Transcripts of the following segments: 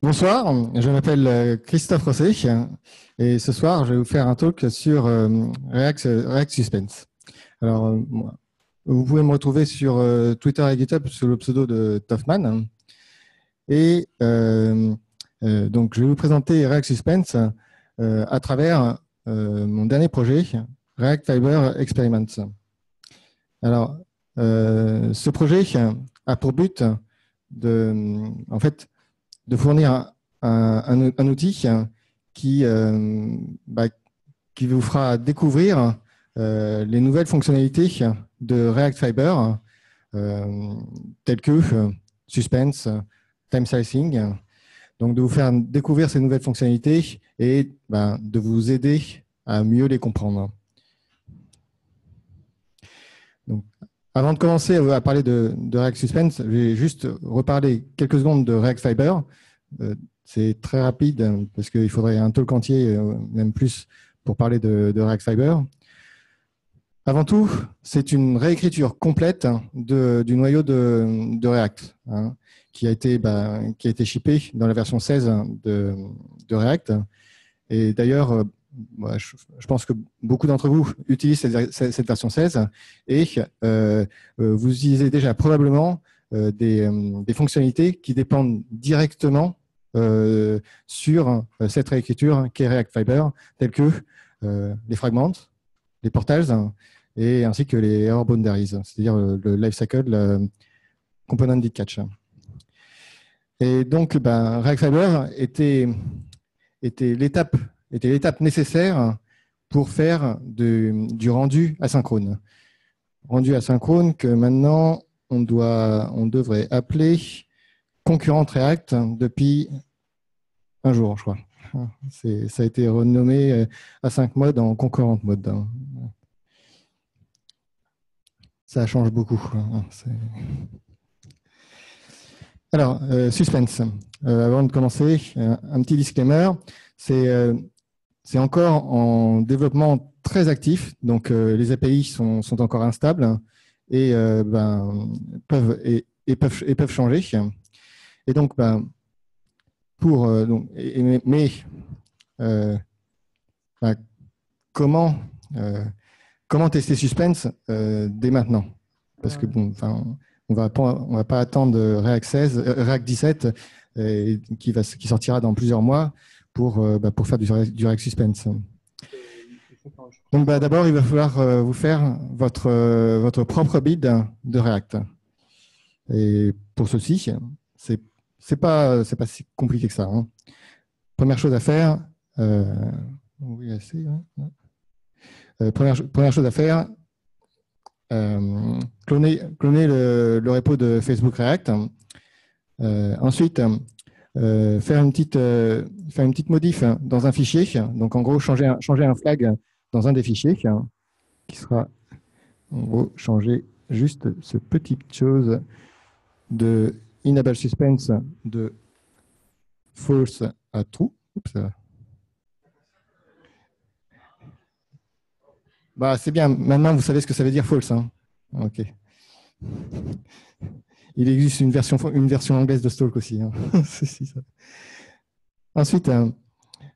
Bonsoir, je m'appelle Christophe Rosset et ce soir je vais vous faire un talk sur React Suspense. Alors, vous pouvez me retrouver sur Twitter et GitHub sous le pseudo de Toffman et donc je vais vous présenter React Suspense à travers mon dernier projet, React Fiber Experiments. Alors, ce projet a pour but en fait, de fournir un outil qui, bah, qui vous fera découvrir les nouvelles fonctionnalités de React Fiber, telles que Suspense, Time Slicing. Donc, de vous faire découvrir ces nouvelles fonctionnalités et de vous aider à mieux les comprendre. Donc, avant de commencer à parler de React Suspense, je vais juste reparler quelques secondes de React Fiber. C'est très rapide parce qu'il faudrait un talk entier, même plus, pour parler de React Fiber. Avant tout, c'est une réécriture complète du noyau de React, qui a été shippé dans la version 16 de React. Et d'ailleurs, je pense que beaucoup d'entre vous utilisent cette version 16 et vous utilisez déjà probablement des fonctionnalités qui dépendent directement sur cette réécriture qu'est React Fiber, telles que les fragments, les portages et ainsi que les error boundaries, c'est-à-dire le lifecycle component did catch. Et donc, React Fiber était l'étape nécessaire pour faire du rendu asynchrone. Rendu asynchrone que maintenant, on devrait appeler concurrent React depuis un jour, je crois. Ça a été renommé Async Mode en concurrent mode. Ça change beaucoup. Alors, Suspense. Avant de commencer, un petit disclaimer. C'est encore en développement très actif, donc les API sont encore instables et peuvent changer. Et donc, comment tester Suspense dès maintenant? Parce que on va pas attendre React 17 qui sortira dans plusieurs mois pour faire du React Suspense. Donc d'abord, il va falloir vous faire votre propre build de React. Et pour ceci, c'est pas si compliqué que ça. Première chose à faire, première chose à faire, cloner le repo de Facebook React. Ensuite, faire une petite modif dans un fichier. Donc, en gros, changer un flag dans un des fichiers qui sera, en gros, changer juste ce petite chose de enable suspense de false à true. Oups. C'est bien. Maintenant, vous savez ce que ça veut dire false. OK. Il existe une version anglaise de Stalk aussi. Ça. Ensuite,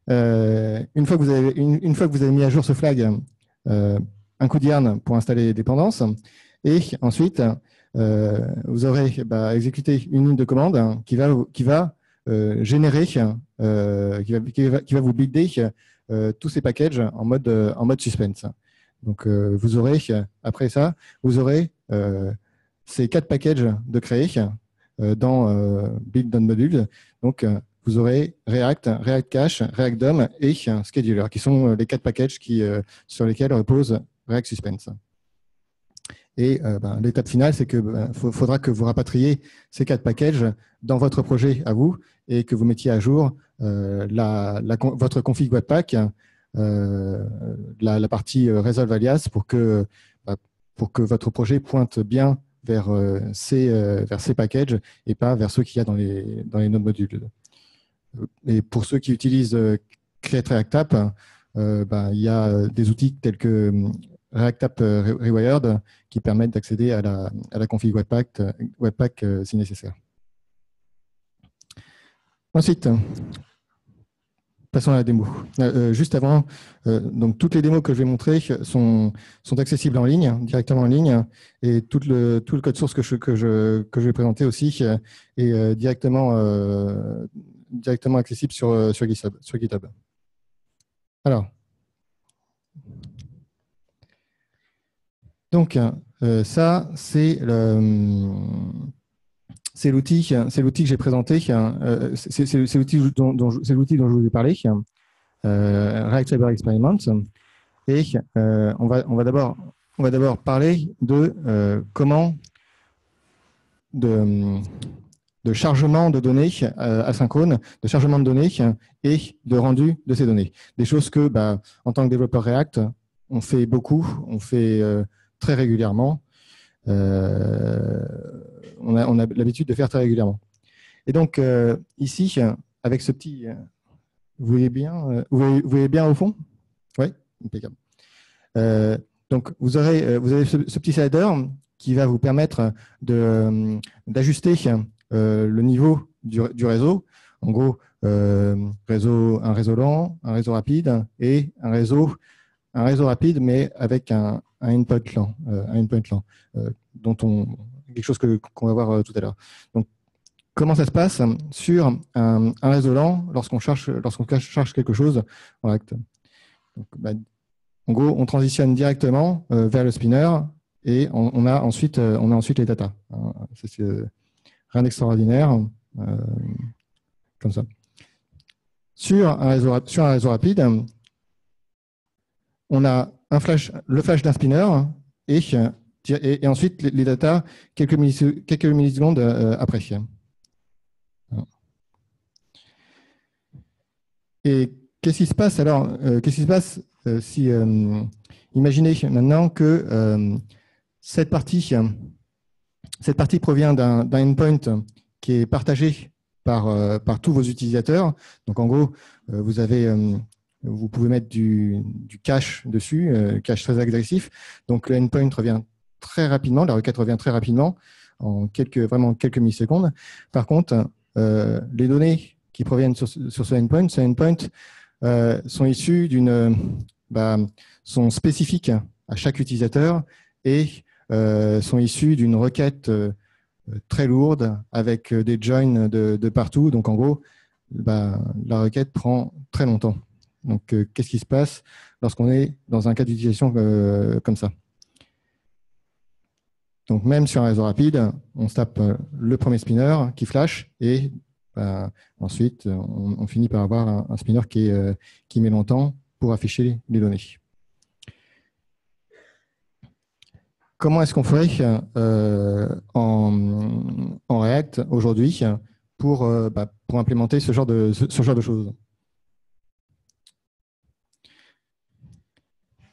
une fois que vous avez mis à jour ce flag, un coup d'yarn pour installer les dépendances. Et ensuite, vous aurez exécuté une ligne de commande qui va générer, qui va vous builder tous ces packages en mode suspense. Donc, vous aurez, après ça, vous aurez ces 4 packages de créer dans build on module. Donc, vous aurez React, React Cache, React DOM et Scheduler, qui sont les 4 packages sur lesquels repose React Suspense. Et l'étape finale, c'est qu'il faudra que vous rapatriez ces 4 packages dans votre projet à vous et que vous mettiez à jour votre config Webpack, la partie Resolve alias pour que votre projet pointe bien vers ces packages et pas vers ceux qu'il y a dans les nodes modules. Et pour ceux qui utilisent Create React App, il y a des outils tels que React App Rewired qui permettent d'accéder à la config Webpack si nécessaire. Ensuite, passons à la démo. Juste avant, donc toutes les démos que je vais montrer sont accessibles en ligne, directement en ligne, et tout le code source que je vais présenter aussi est directement accessible sur GitHub. Alors, donc ça, c'est l'outil que j'ai présenté, c'est l'outil dont je vous ai parlé, React Fiber Experiment. Et on va d'abord parler de comment de chargement de données asynchrone, de chargement de données et de rendu de ces données. Des choses que, en tant que développeur React, on fait beaucoup, on fait très régulièrement. On a l'habitude de faire très régulièrement. Et donc, ici, avec ce petit... vous voyez bien au fond? Oui, impeccable. Donc, vous avez ce petit slider qui va vous permettre d'ajuster le niveau du réseau. En gros, un réseau lent, un réseau rapide et un réseau rapide, mais avec un endpoint lent, quelque chose qu'on va voir tout à l'heure. Donc, comment ça se passe sur un réseau lent lorsqu'on charge quelque chose en React? Donc, en gros, on transitionne directement vers le spinner et on a ensuite les datas. C'est rien d'extraordinaire, comme ça. Sur un réseau rapide, on a le flash d'un spinner et ensuite les datas quelques millisecondes après. Et qu'est-ce qui se passe alors? Qu'est-ce qui se passe si imaginez maintenant que cette partie provient d'un endpoint qui est partagé par tous vos utilisateurs. Donc en gros, vous pouvez mettre du cache dessus, cache très agressif. Donc le endpoint revient très rapidement, la requête revient très rapidement, en quelques millisecondes. Par contre, les données qui proviennent sur ce endpoint sont issues sont spécifiques à chaque utilisateur et sont issues d'une requête très lourde avec des joins de partout. Donc en gros, la requête prend très longtemps. Donc qu'est-ce qui se passe lorsqu'on est dans un cas d'utilisation comme ça? Donc même sur un réseau rapide, on se tape le premier spinner qui flash et ensuite on finit par avoir un spinner qui met longtemps pour afficher les données. Comment est-ce qu'on ferait en React aujourd'hui pour implémenter ce genre de choses?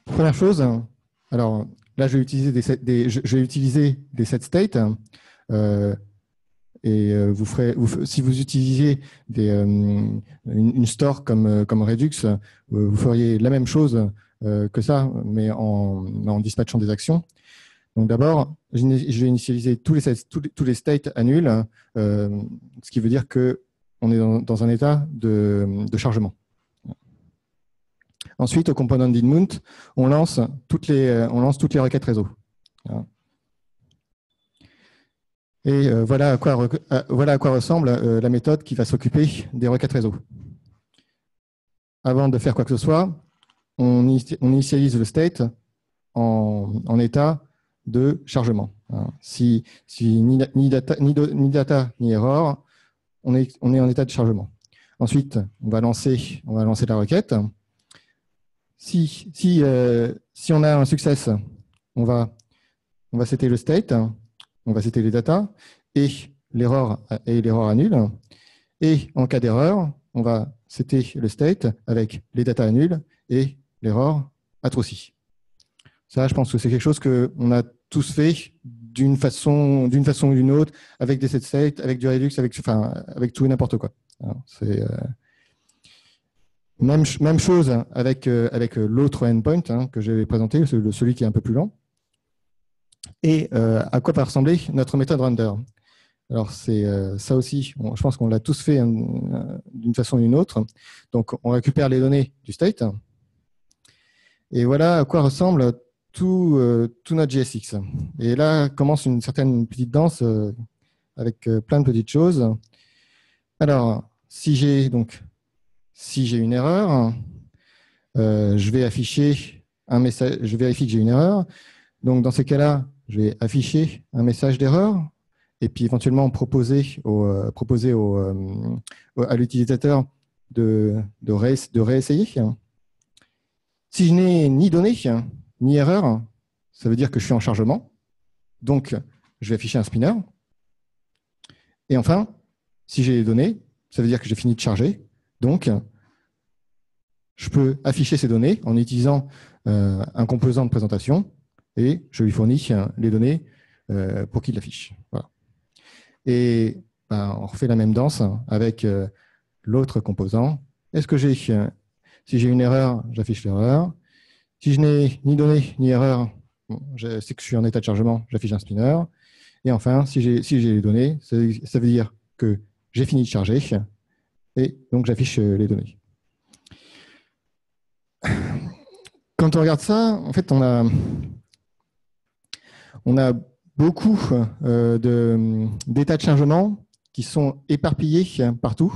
Première chose, alors là je vais utiliser des set states et si vous utilisiez une store comme Redux, vous feriez la même chose que ça, mais en dispatchant des actions. Donc d'abord, je vais initialiser tous les states à nul, ce qui veut dire qu'on est dans un état de chargement. Ensuite, au component d'InMount, on lance toutes les requêtes réseau. Et voilà à quoi ressemble la méthode qui va s'occuper des requêtes réseau. Avant de faire quoi que ce soit, on initialise le state en état de chargement. Si ni data ni error, on est en état de chargement. Ensuite, on va lancer la requête. Si on a un success, on va setter le state, on va setter les datas et l'erreur annule. Et en cas d'erreur, on va setter le state avec les datas annulent et l'erreur at true aussi. Ça, je pense que c'est quelque chose qu'on a tous fait d'une façon ou d'une autre, avec des set states, avec du Redux, avec tout et n'importe quoi. C'est même chose avec l'autre endpoint que j'ai présenté, celui qui est un peu plus lent. Et à quoi va ressembler notre méthode render? Alors, c'est ça aussi, je pense qu'on l'a tous fait d'une façon ou d'une autre. Donc, on récupère les données du state. Et voilà à quoi ressemble tout notre JSX. Et là commence une certaine petite danse avec plein de petites choses. Alors, si j'ai une erreur, je vais afficher un message, je vérifie que j'ai une erreur. Donc, dans ces cas-là, je vais afficher un message d'erreur et puis éventuellement à l'utilisateur de réessayer. Si je n'ai ni données, ni erreur, ça veut dire que je suis en chargement. Donc, je vais afficher un spinner. Et enfin, si j'ai les données, ça veut dire que j'ai fini de charger. Donc, je peux afficher ces données en utilisant un composant de présentation et je lui fournis les données pour qu'il l'affiche. Voilà. Et on refait la même danse avec l'autre composant. Est-ce que si j'ai une erreur, j'affiche l'erreur. Si je n'ai ni données ni erreur, bon, je sais que je suis en état de chargement, j'affiche un spinner. Et enfin, si j'ai les données, ça veut dire que j'ai fini de charger et donc j'affiche les données. Quand on regarde ça, en fait, on a beaucoup d'états de chargement qui sont éparpillés partout,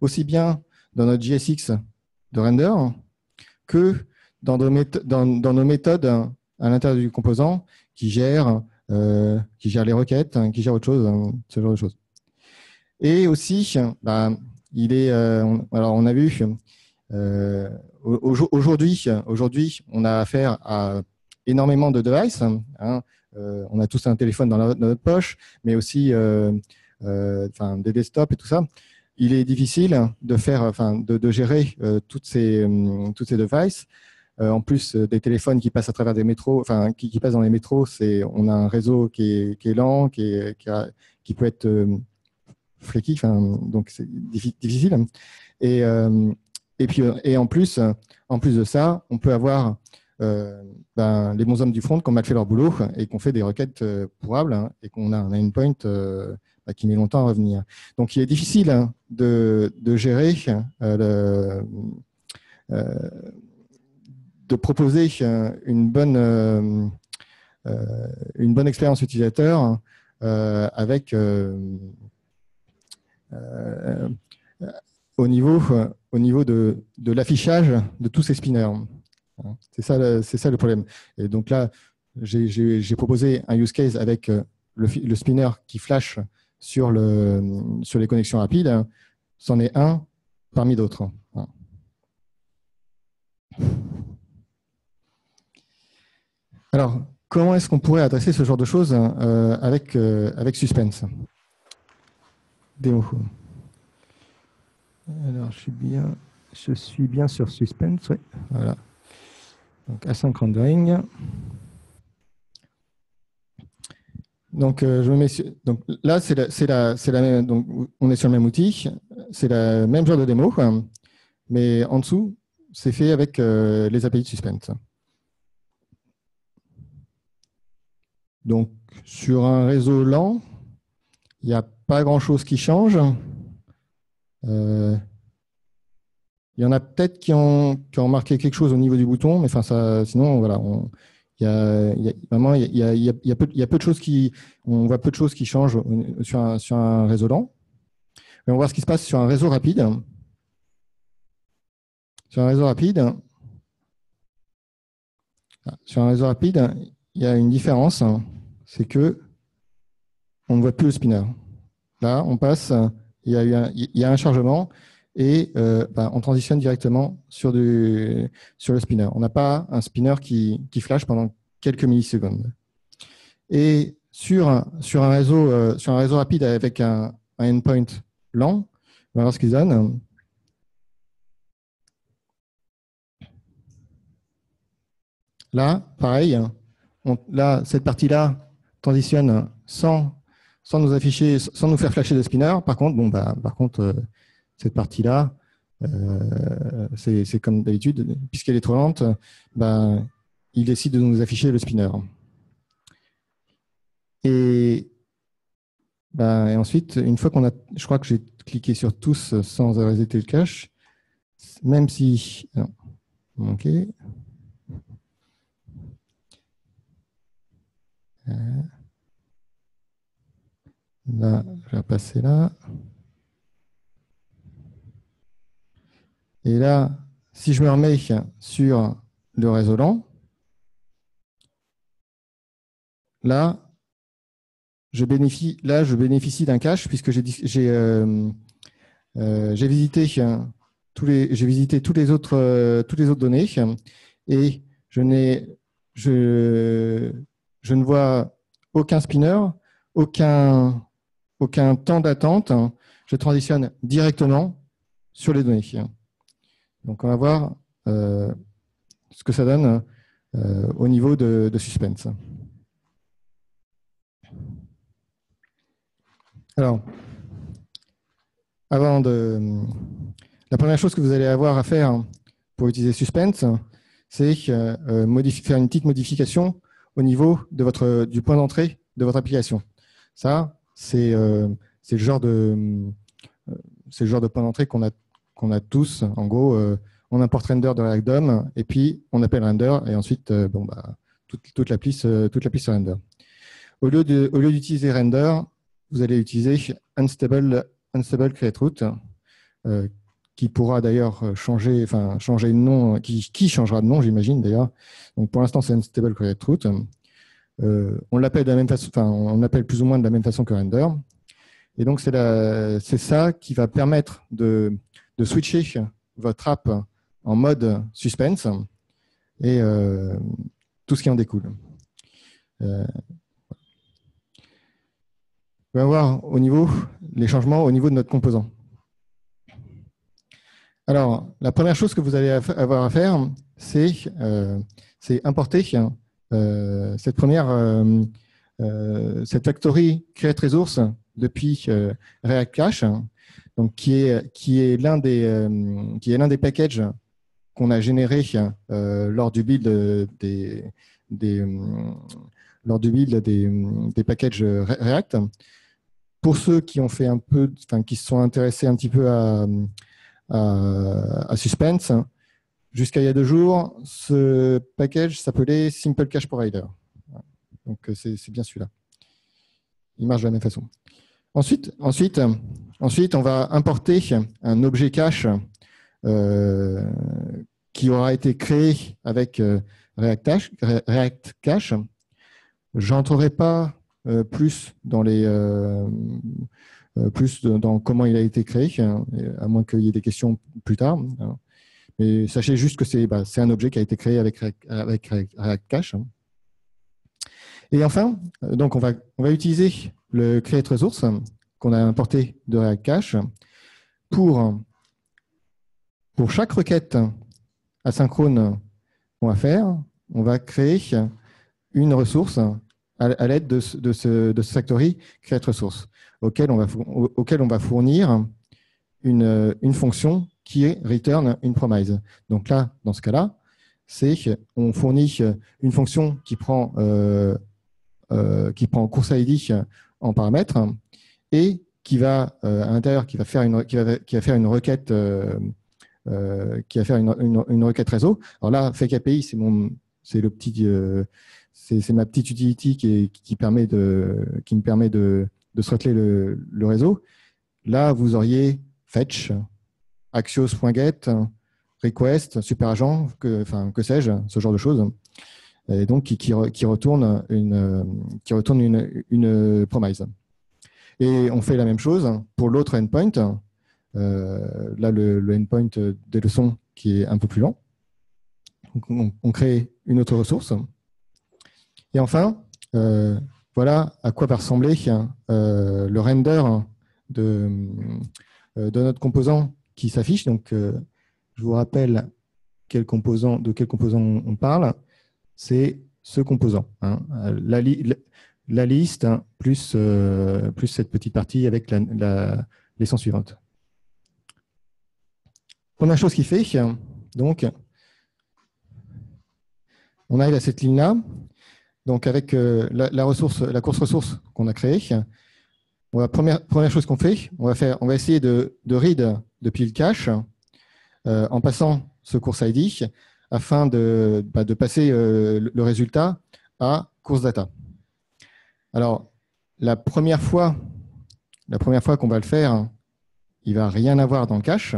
aussi bien dans notre JSX de render que dans nos méthodes à l'intérieur du composant qui gèrent les requêtes, qui gèrent autre chose, ce genre de choses. Et aussi, alors on a vu, aujourd'hui, on a affaire à énormément de devices. On a tous un téléphone dans notre poche, mais aussi des desktops et tout ça. Il est difficile de gérer toutes ces devices. En plus des téléphones qui passent à travers des métros, qui passent dans les métros, on a un réseau qui est lent, qui peut être flaky, donc c'est difficile. Et en plus de ça, on peut avoir les bons hommes du front qui ont mal fait leur boulot et qui ont fait des requêtes pourrables et qu'on a un endpoint qui met longtemps à revenir. Donc, il est difficile de gérer, de proposer une bonne expérience utilisateur avec au niveau de l'affichage de tous ces spinners. C'est ça le problème. Et donc là, j'ai proposé un use case avec le spinner qui flash sur les connexions rapides. C'en est un parmi d'autres. Alors, comment est-ce qu'on pourrait adresser ce genre de choses avec Suspense? Démo. Alors, je suis bien sur Suspense, oui. Voilà. Donc, async rendering. Donc, donc là, donc, on est sur le même outil. C'est le même genre de démo, mais en dessous, c'est fait avec les API de Suspense. Donc, sur un réseau lent, il n'y a pas grand-chose qui change. Il y en a peut-être qui ont marqué quelque chose au niveau du bouton, mais sinon, voilà, il y a peu de choses on voit peu de choses qui changent sur un réseau lent. Mais on va voir ce qui se passe sur un réseau rapide. Sur un réseau rapide, il y a une différence, c'est que on ne voit plus le spinner. Là, on passe, il y a un chargement et on transitionne directement sur le spinner. On n'a pas un spinner qui flash pendant quelques millisecondes. Et sur un réseau rapide avec un endpoint lent, on va voir ce qu'il donne. Là, pareil, là, cette partie-là transitionne sans nous afficher, sans nous faire flasher de spinner. Par contre, cette partie-là, c'est comme d'habitude, puisqu'elle est trop lente, il décide de nous afficher le spinner. Et Et ensuite, une fois qu'on a, je crois que j'ai cliqué sur tous sans resetter le cache, même si, non, ok. Là, je vais passer là. Et là, si je me remets sur le réseau LAN, là, je bénéficie d'un cache puisque j'ai visité toutes les autres données et je, je ne vois aucun spinner, aucun, aucun temps d'attente. Je transitionne directement sur les données. Donc, on va voir ce que ça donne au niveau de suspense. Alors, la première chose que vous allez avoir à faire pour utiliser Suspense, c'est faire une petite modification au niveau du point d'entrée de votre application. Ça, c'est le genre de point d'entrée qu'on a tous. En gros, on importe render de React DOM et puis on appelle render et ensuite toute l'appli se render. Au lieu d'utiliser render, vous allez utiliser unstable create route, qui pourra d'ailleurs changer de nom, qui changera de nom, j'imagine d'ailleurs. Donc pour l'instant, c'est unstable create route. On l'appelle de la même façon, on appelle plus ou moins de la même façon que render. Et donc c'est ça qui va permettre de switcher votre app en mode suspense et tout ce qui en découle. On va voir les changements au niveau de notre composant. Alors, la première chose que vous allez avoir à faire, c'est importer cette factory create resource depuis React Cache, donc qui est l'un des packages qu'on a généré lors du build des packages React. Pour ceux qui ont fait qui se sont intéressés un petit peu à Suspense, jusqu'à il y a 2 jours, ce package s'appelait Simple Cache Provider. Donc c'est bien celui-là. Il marche de la même façon. Ensuite, on va importer un objet cache qui aura été créé avec React Cache. Je n'entrerai pas plus dans comment il a été créé, à moins qu'il y ait des questions plus tard. Mais sachez juste que c'est un objet qui a été créé avec React Cache. Et enfin, donc on va utiliser le create resource qu'on a importé de React Cache pour chaque requête asynchrone qu'on va faire. On va créer une ressource à l'aide de ce factory create resource auquel on va fournir une fonction qui est return une promise. Donc là, dans ce cas-là, on fournit une fonction qui prend course ID en paramètre et qui va à l'intérieur qui va faire une requête une requête réseau. Alors là, Fake API, c'est ma petite utility qui me permet de throttler le réseau. Là, vous auriez fetch, axios.get, request, superagent, que sais-je, ce genre de choses. Et donc qui retourne une promise. Et on fait la même chose pour l'autre endpoint. Là, le endpoint des leçons qui est un peu plus lent. Donc, on crée une autre ressource. Et enfin, voilà à quoi va ressembler le render de notre composant qui s'affiche. Donc, je vous rappelle de quel composant on parle. C'est ce composant, hein, la liste plus cette petite partie avec la leçon suivante. Première chose qu'il fait, donc, on arrive à cette ligne-là. Donc, avec la course ressource qu'on a créée, Première chose qu'on fait, on va essayer de read depuis le cache en passant ce course ID afin de passer le résultat à course data. Alors, la première fois qu'on va le faire, il ne va rien avoir dans le cache.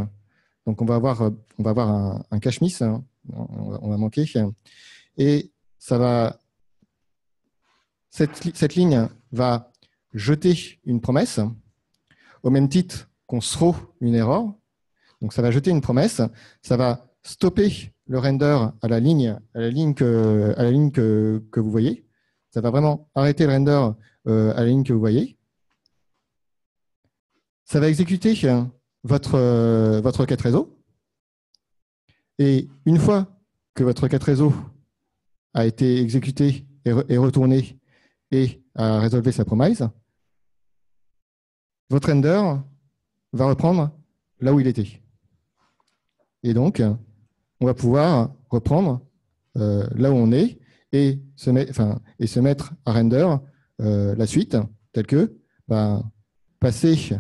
Donc, on va avoir un cache miss, hein, on va manquer. Et cette ligne va jeter une promesse au même titre qu'on throw une erreur. Donc, ça va jeter une promesse, ça va stopper le render à la ligne que vous voyez. Ça va vraiment arrêter le render à la ligne que vous voyez. Ça va exécuter votre requête réseau. Et une fois que votre requête réseau a été exécutée et retournée et a résolvé sa promise, votre render va reprendre là où il était. Et donc, on va pouvoir reprendre là où on est et se mettre à render la suite, telle que passer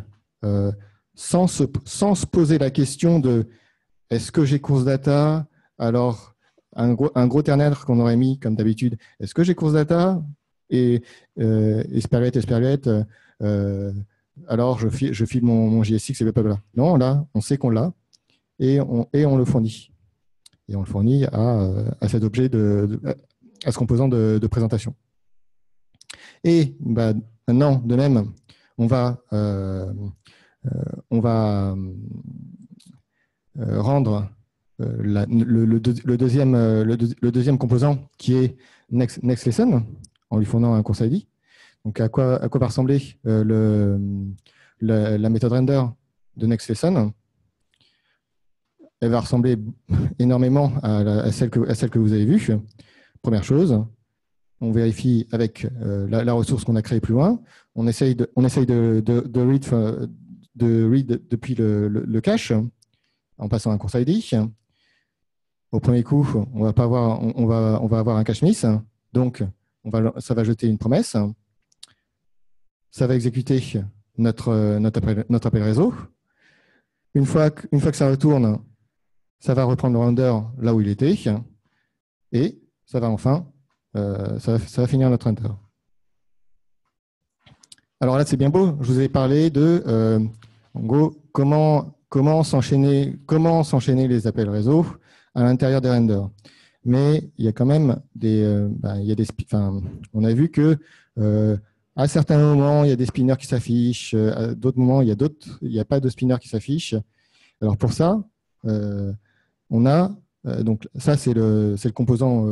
sans se poser la question de est-ce que j'ai course data? Alors, un gros ternaire qu'on aurait mis comme d'habitude, est-ce que j'ai course data? Et Esperluette, alors je file mon JSX et blablabla. Non, là, on sait qu'on l'a et on le fournit. Et on le fournit à cet objet, à ce composant de présentation. Et maintenant, de même, on va rendre le deuxième composant qui est next lesson en lui fournissant un course ID. Donc, à quoi va ressembler la méthode render de next lesson? Elle va ressembler énormément à celle que vous avez vue. Première chose, on vérifie avec la ressource qu'on a créée plus loin. On essaye de read depuis le cache en passant un course ID. Au premier coup, on va avoir un cache miss. Donc, ça va jeter une promesse. Ça va exécuter notre appel réseau. Une fois que ça retourne, ça va reprendre le render là où il était. Et ça va enfin, ça va finir notre render. Alors là, c'est bien beau. Je vous ai parlé de, en gros, comment s'enchaîner les appels réseau à l'intérieur des renders. Mais il y a quand même on a vu que à certains moments, il y a des spinners qui s'affichent. À d'autres moments, il n'y a pas de spinner qui s'affiche. Alors pour ça, on a donc ça c'est le composant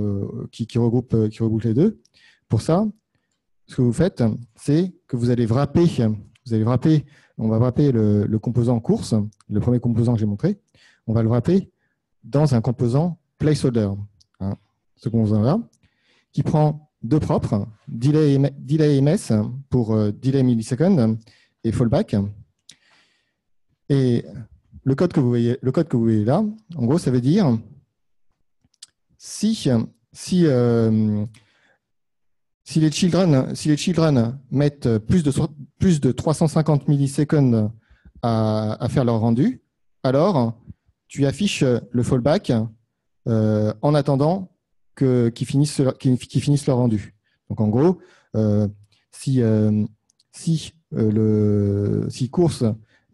qui regroupe les deux. Pour ça, ce que vous faites, c'est que vous allez wrapper, on va wrapper le composant course, le premier composant que j'ai montré, on va le wrapper dans un composant placeholder, hein, ce composant-là, qui prend deux propres, delay ms pour delay millisecond et fallback. Et le code que vous voyez là, en gros, ça veut dire si les children mettent plus de 350 millisecondes à faire leur rendu, alors tu affiches le fallback en attendant qu'ils finissent leur rendu. Donc en gros, si course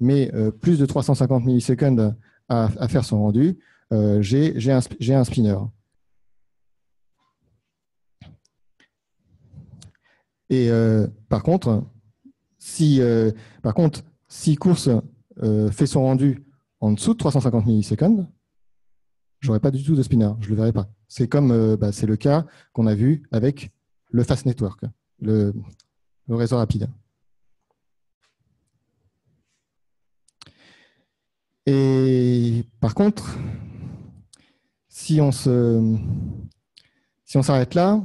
met plus de 350 millisecondes à faire son rendu, j'ai un spinner. Et par contre, si course fait son rendu en dessous de 350 millisecondes, je n'aurai pas du tout de spinner, je ne le verrai pas. C'est comme c'est le cas qu'on a vu avec le fast network, le réseau rapide. Et par contre, si on s'arrête là,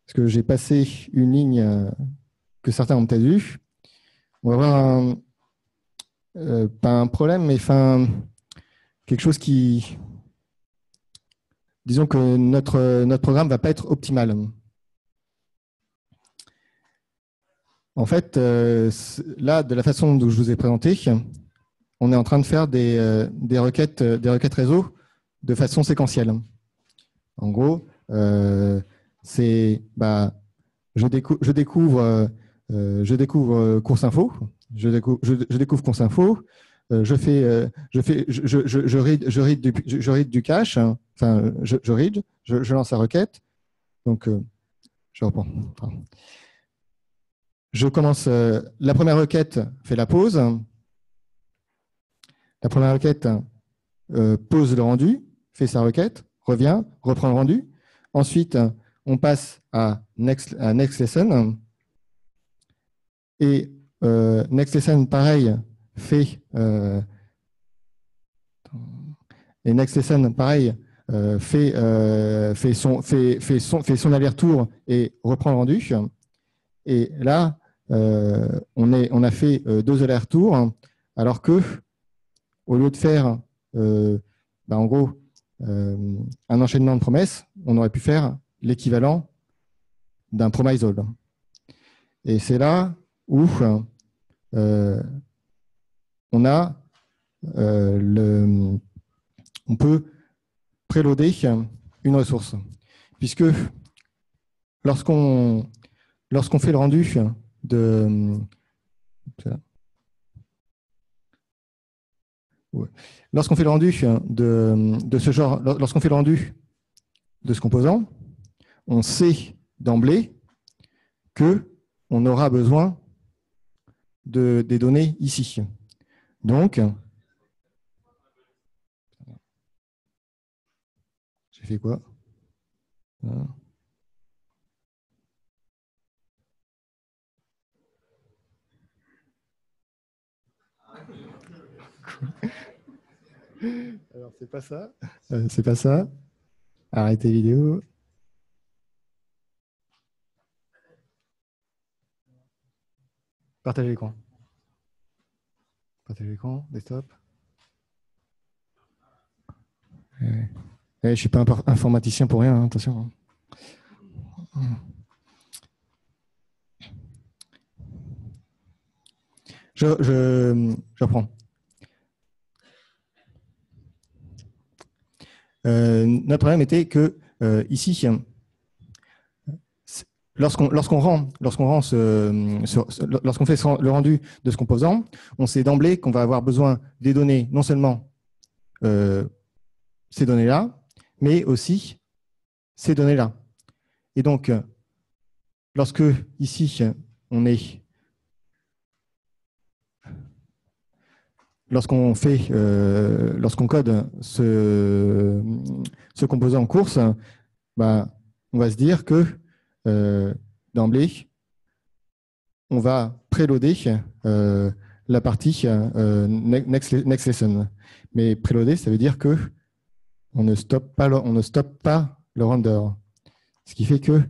parce que j'ai passé une ligne que certains ont peut-être vue, on va avoir pas un problème, mais quelque chose qui... Disons que notre programme ne va pas être optimal. En fait, là, de la façon dont je vous ai présenté, on est en train de faire des requêtes réseau de façon séquentielle. En gros, c'est je découvre course info, je découvre course info, je read du cache, enfin je read, je lance la requête, donc je reprends. Je commence, la première requête fait la pause, la première requête pose le rendu, fait sa requête, revient, reprend le rendu. Ensuite, on passe à next lesson. Et next lesson, pareil, fait son aller-retour et reprend le rendu. Et là, on a fait 2 allers-retours, alors que au lieu de faire en gros un enchaînement de promesses, on aurait pu faire l'équivalent d'un promisal. Et c'est là où on peut préloader une ressource, puisque lorsqu'on fait le rendu de lorsqu'on fait le rendu de ce genre, lorsqu'on fait le rendu de ce composant, on sait d'emblée que on aura besoin des données ici. Donc, j'ai fait quoi? Alors, c'est pas ça. C'est pas ça. Arrêtez vidéo. Partagez l'écran. Partagez l'écran, desktop. Je ne suis pas informaticien pour rien, hein, attention. Je reprends. Notre problème était que ici, lorsqu'on fait le rendu de ce composant, on sait d'emblée qu'on va avoir besoin des données, non seulement ces données-là, mais aussi ces données-là. Et donc, lorsque ici, lorsqu'on code ce composant en course, on va se dire que d'emblée, on va préloader la partie next lesson. Mais préloader, ça veut dire que on ne stoppe pas le render. Ce qui fait que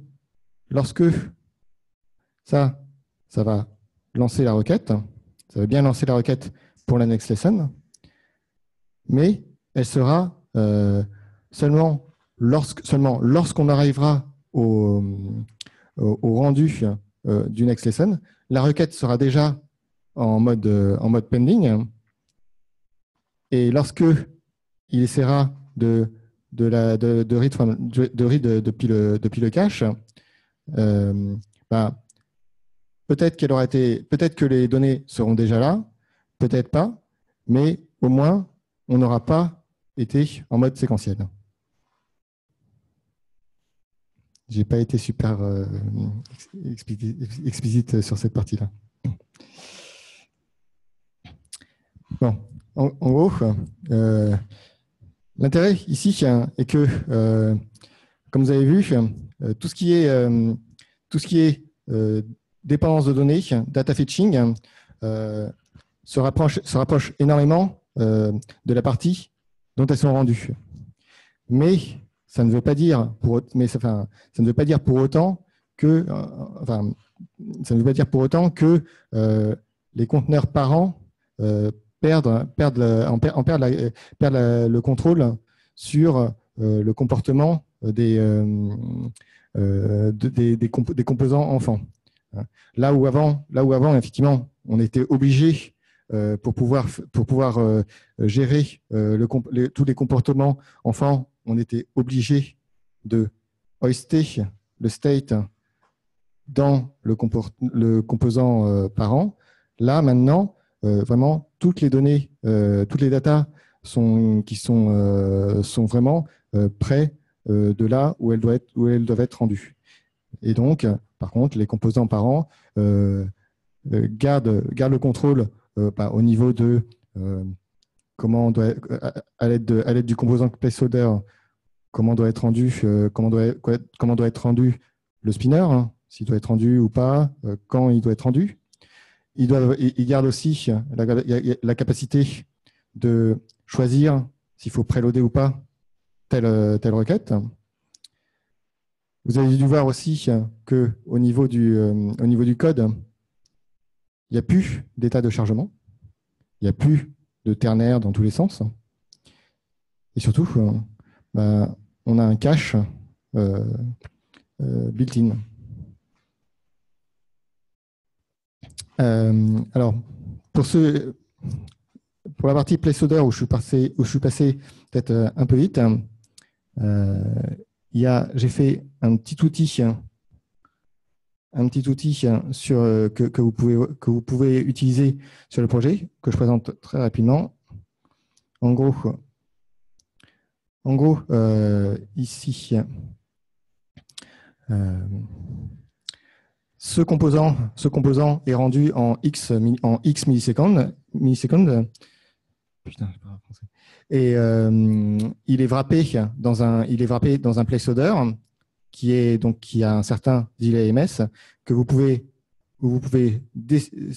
lorsque ça va lancer la requête, ça va bien lancer la requête pour la next lesson, mais elle sera seulement lorsqu'on arrivera au rendu du next lesson, la requête sera déjà en mode pending, et lorsque il essaiera de read depuis le cache, peut-être que les données seront déjà là, peut-être pas, mais au moins on n'aura pas été en mode séquentiel. J'ai pas été super explicite sur cette partie-là. Bon, en gros, l'intérêt ici est que, comme vous avez vu, tout ce qui est dépendance de données, data fetching, se rapproche énormément de la partie dont elles sont rendues. Mais ça ne veut pas dire pour autant que les conteneurs parents perdent le contrôle sur le comportement des composants enfants. Là où avant, effectivement, on était obligé pour pouvoir gérer tous les comportements enfants, on était obligé de hoster le state dans le composant parent. Là, maintenant, vraiment, toutes les données, toutes les datas sont vraiment près de là où elles doivent être rendues. Et donc, par contre, les composants parents gardent le contrôle au niveau de comment on doit, à l'aide du composant placeholder, comment doit être rendu, comment doit être rendu le spinner, hein, s'il doit être rendu ou pas, quand il doit être rendu. Il garde aussi la capacité de choisir s'il faut préloader ou pas telle requête. Vous avez dû voir aussi qu'au niveau du code, il n'y a plus d'état de chargement, il n'y a plus de ternaire dans tous les sens. Et surtout, on a un cache built-in. Alors, pour la partie placeholder où je suis passé peut-être un peu vite, j'ai fait un petit outil que vous pouvez utiliser sur le projet, que je présente très rapidement. En gros, ici, ce composant est rendu en X millisecondes. Putain, je parle français. Et il est wrappé dans un placeholder qui a un certain delay MS que vous pouvez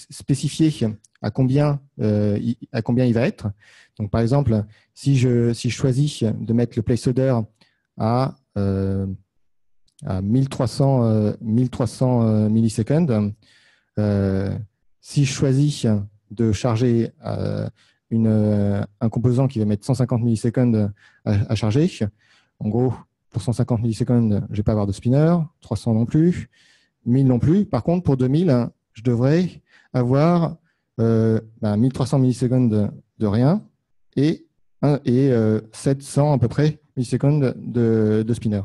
spécifier à combien il va être. Donc, par exemple, si je choisis de mettre le placeholder à 1300 millisecondes, si je choisis de charger un composant qui va mettre 150 millisecondes à charger, en gros, pour 150 millisecondes, je ne vais pas avoir de spinner, 300 non plus, 1000 non plus. Par contre, pour 2000, je devrais avoir 1300 millisecondes de rien et 700 à peu près millisecondes de spinner.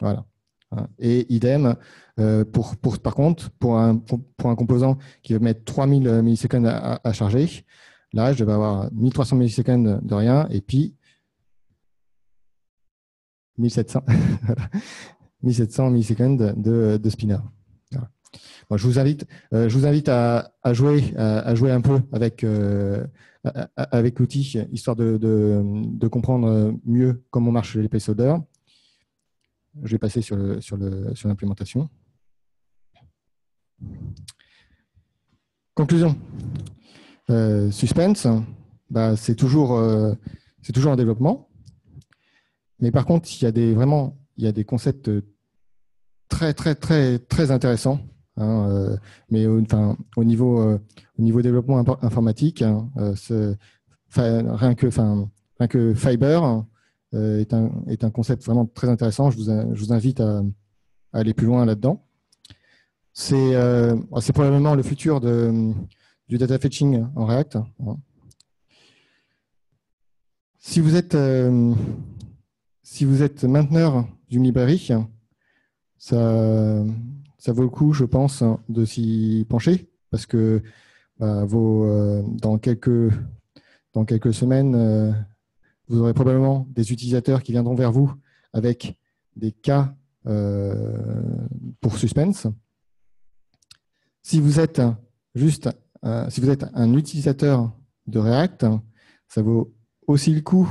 Voilà. Et idem, par contre, pour un composant qui va mettre 3000 millisecondes à charger, là, je vais avoir 1300 millisecondes de rien et puis 1700, 1700 millisecondes de spinner. Voilà. Bon, je vous invite à jouer un peu avec l'outil, histoire de comprendre mieux comment marchent les placeholders. Je vais passer sur l'implémentation. Conclusion. Suspense, c'est toujours en développement. Mais par contre, il y a des concepts très, très, très, très intéressants. Hein, mais au niveau développement informatique, rien que Fiber est un concept vraiment très intéressant. Je vous invite à aller plus loin là-dedans. C'est probablement le futur du data fetching en React. Si vous êtes mainteneur d'une librairie, ça vaut le coup, je pense, de s'y pencher parce que dans quelques semaines, vous aurez probablement des utilisateurs qui viendront vers vous avec des cas pour Suspense. Si vous êtes un utilisateur de React, ça vaut aussi le coup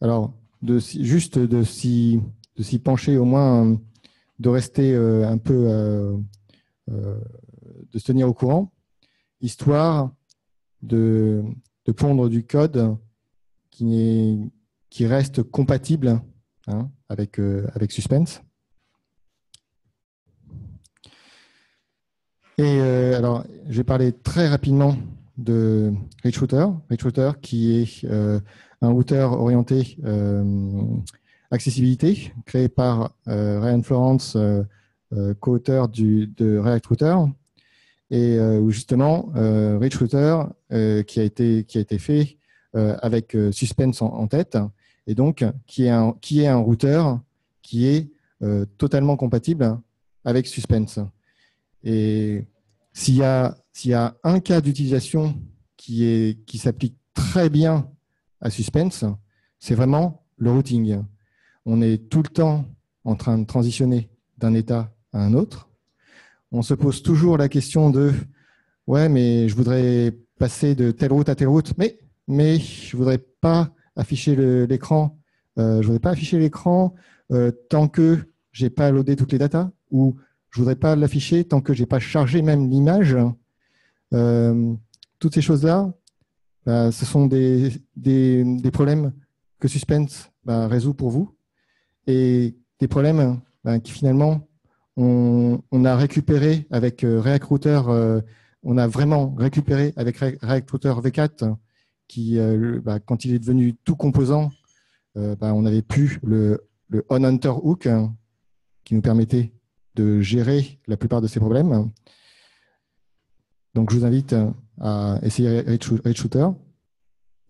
alors de s'y pencher, au moins de rester un peu de se tenir au courant, histoire de pondre du code qui reste compatible avec Suspense. Et alors, je vais parler très rapidement de ReachRouter. ReachRouter qui est un routeur orienté accessibilité, créé par Ryan Florence co-auteur de React Router, et où justement, Rich Router, qui a été fait avec Suspense en tête, et donc qui est un routeur qui est totalement compatible avec Suspense. Et s'il y a un cas d'utilisation qui s'applique très bien à Suspense, c'est vraiment le routing. On est tout le temps en train de transitionner d'un état à un autre. On se pose toujours la question de « ouais, mais je voudrais passer de telle route à telle route, mais je ne voudrais pas afficher l'écran. Je voudrais pas afficher l'écran tant que je n'ai pas loadé toutes les datas, ou je ne voudrais pas l'afficher tant que je n'ai pas chargé même l'image. » Toutes ces choses-là, ce sont des problèmes que Suspense résout pour vous, et des problèmes qui finalement on a récupéré avec React Router, on a vraiment récupéré avec React Router V4 qui, quand il est devenu tout composant, on n'avait plus le on-hunter hook qui nous permettait de gérer la plupart de ces problèmes. Donc, je vous invite à essayer Rich Shooter.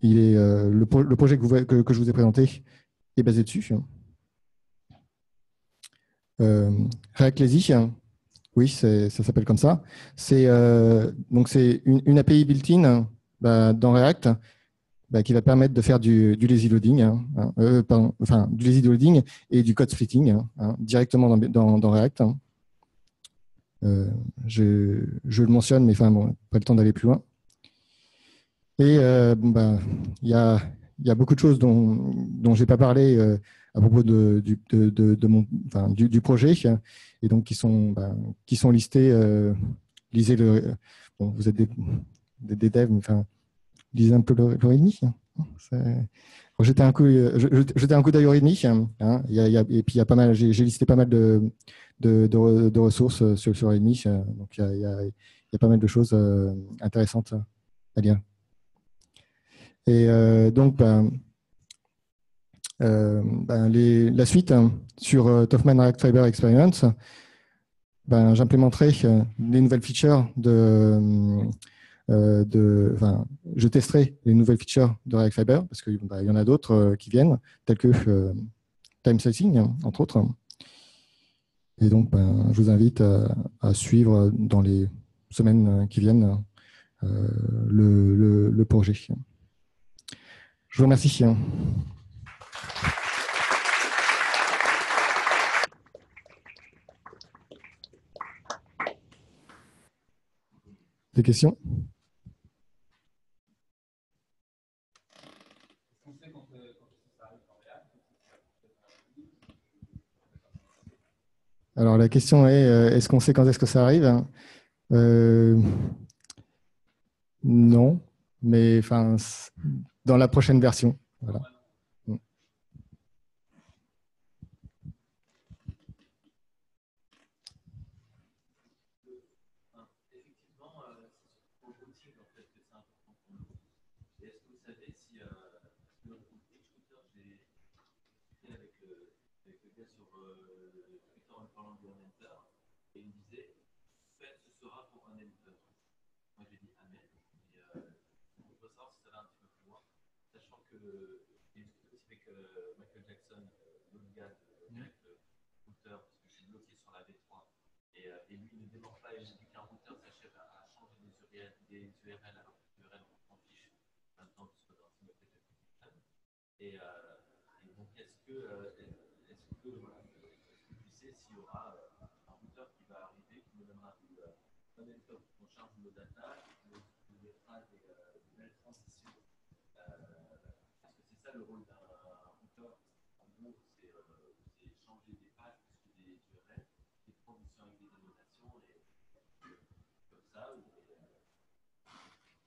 Le projet que je vous ai présenté est basé dessus. React Lazy, oui, ça s'appelle comme ça. C'est une API built-in dans React qui va permettre de faire du lazy loading, du lazy loading et du code splitting directement dans React. Je le mentionne, mais pas le temps d'aller plus loin. Et il y a beaucoup de choses dont je n'ai pas parlé à propos du projet, et donc qui sont listés. Lisez vous êtes des devs, mais lisez un peu le README. Jetez un coup d'œil au README. Et puis il y a pas mal. J'ai listé pas mal de ressources sur README. Donc il y a pas mal de choses intéressantes à lire. Et donc, la suite sur Toughman React Fiber Experience, j'implémenterai les nouvelles features je testerai les nouvelles features de React Fiber parce qu'il y en a d'autres qui viennent, telles que time slicing, entre autres. Et donc, je vous invite à suivre dans les semaines qui viennent le projet. Je vous remercie. Des questions? Alors, la question est, est-ce qu'on sait quand est-ce que ça arrive? Non, mais dans la prochaine version. Voilà.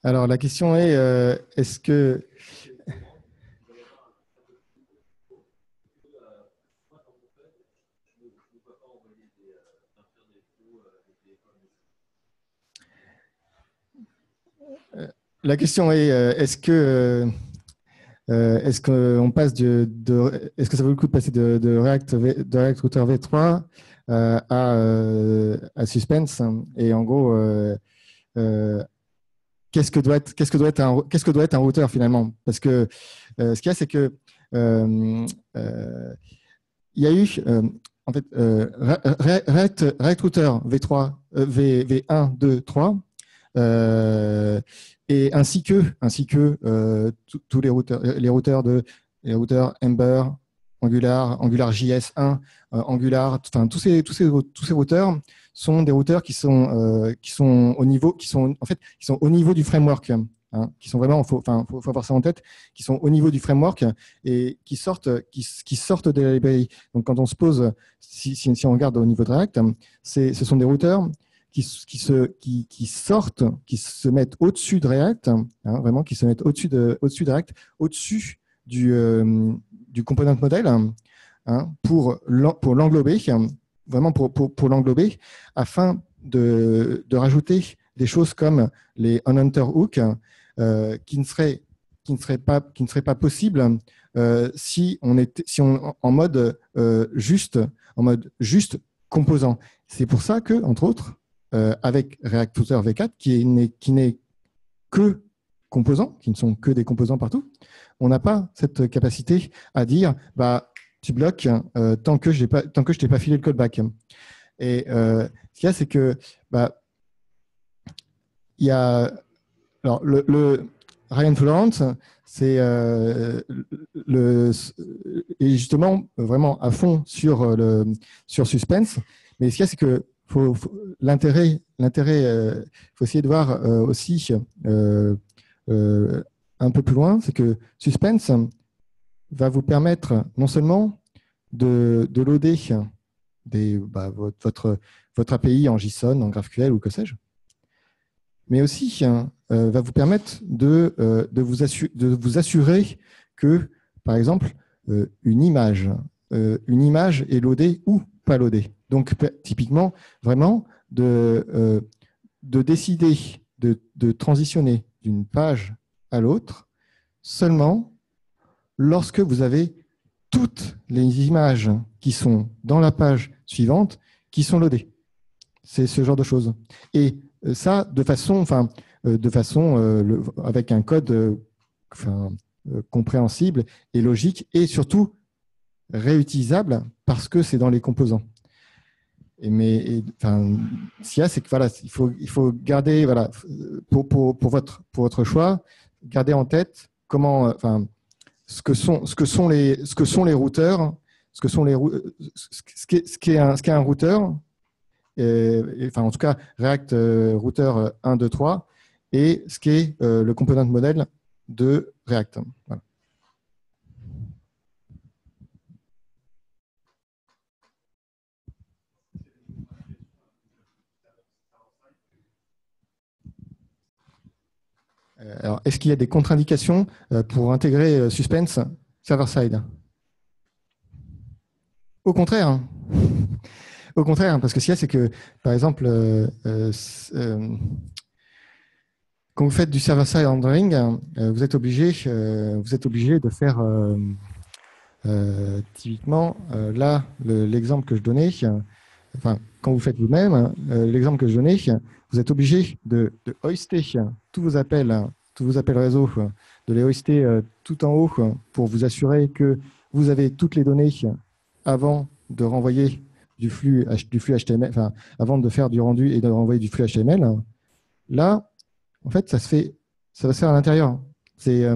Alors, la question est, est-ce que... La question est, est-ce que qu'on passe est-ce que ça vaut le coup de passer de React Router V3 à Suspense. Et en gros, euh, qu'est-ce que doit être un routeur finalement? Parce que ce qu'il y a, c'est que il y a eu en fait React Router V3, V1, 2, 3, et ainsi que tous les routeurs Ember, Angular, AngularJS 1, Angular, enfin tous ces routeurs sont des routeurs qui sont au niveau, qui sont au niveau du framework, hein, qui sont vraiment, faut avoir ça en tête, qui sont au niveau du framework et qui sortent de la librairie. Donc quand on se pose, si on regarde au niveau de React, ce sont des routeurs qui sortent, qui se mettent au-dessus de React, hein, vraiment, qui se mettent au-dessus de React, au-dessus du component model, hein, pour l'englober, vraiment pour l'englober, afin de rajouter des choses comme les on-enter hook, qui ne seraient pas possibles si on en mode juste composant. C'est pour ça que, entre autres, avec React Router V4, qui n'est que composants, qui ne sont que des composants partout, on n'a pas cette capacité à dire bah, tu bloques tant que je t'ai pas filé le callback. Et ce qu'il y a, c'est que bah, il y a alors le Ryan Florence, c'est est justement vraiment à fond sur Suspense. Mais ce qu'il y a, c'est que l'intérêt, faut essayer de voir aussi un peu plus loin, c'est que Suspense va vous permettre non seulement de loader votre API en JSON, en GraphQL ou que sais-je, mais aussi va vous permettre de vous assurer que, par exemple, une image est loadée ou pas loadée. Donc, typiquement, vraiment, de décider de transitionner d'une page à l'autre seulement lorsque vous avez toutes les images qui sont dans la page suivante qui sont loadées. C'est ce genre de choses. Et ça, de façon avec un code compréhensible et logique, et surtout réutilisable parce que c'est dans les composants. Ce qu'il y a, c'est que voilà, il faut garder, voilà, pour votre choix, garder en tête ce que sont les routeurs, ce qu'est un routeur, en tout cas React Router 1, 2, 3, et ce qu'est le component model de React. Voilà. Alors, est-ce qu'il y a des contre-indications pour intégrer Suspense server-side? Au contraire. Hein. Au contraire, parce que ce qu'il y a, c'est que, par exemple, quand vous faites du server-side rendering, vous êtes obligé de faire typiquement, là, l'exemple que je donnais, quand vous faites vous-même, l'exemple que je donnais, vous êtes obligé de hoster tous vos appels réseau, de les hoster tout en haut pour vous assurer que vous avez toutes les données avant de renvoyer du flux HTML, avant de faire du rendu et de renvoyer du flux HTML. Là, en fait, ça va se faire à l'intérieur. C'est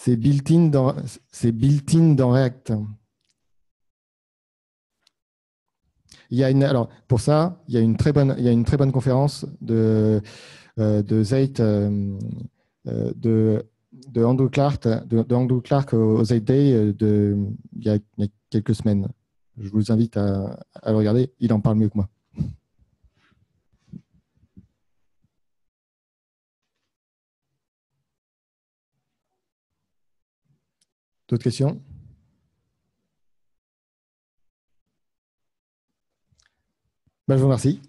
built-in dans React. Alors, pour ça, il y a une très bonne conférence de Zeit, de Andrew Clark au Zeit Day il y a quelques semaines. Je vous invite à le regarder. Il en parle mieux que moi. D'autres questions? Ben, je vous remercie.